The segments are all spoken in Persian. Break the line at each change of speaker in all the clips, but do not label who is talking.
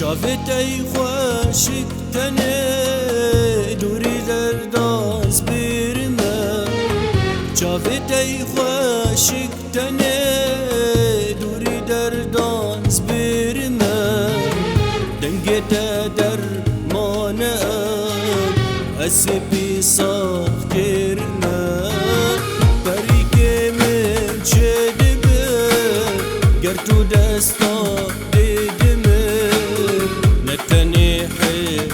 چاوت ای خوشک تنه دوری درداز بیرمه چاوت ای خوشک تنه دوری درداز بیرمه دنگت در مانه اسبی صاف کرمه بریک من چدبه گر تو دستا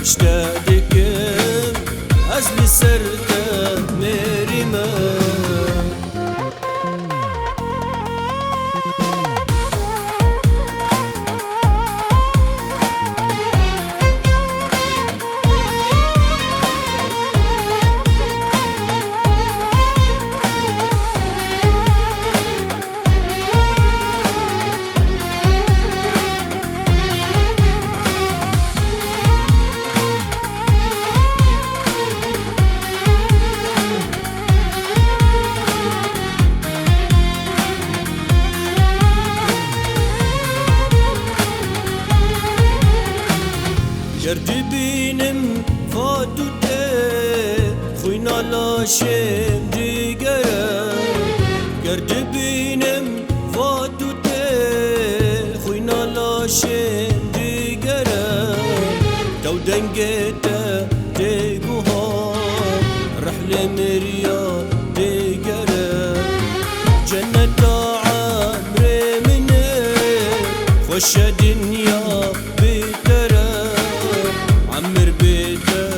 اشتادكم أزلي سرتا مريمة گرد بینم فاتو ته خوینا لاشم دیگره گرد بینم فاتو ته خوینا لاشم دیگره تو دنگته دیگوها رحل مریا دیگره جنت عمر منه خوش دنیا عمر بيته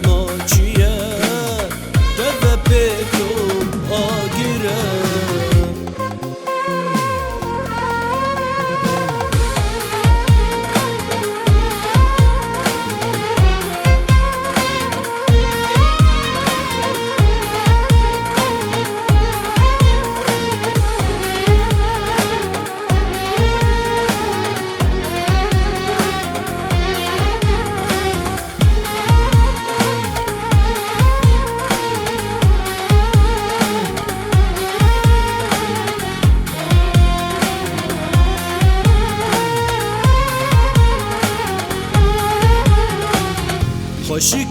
ماچيه دفا بيتو آگره خوشی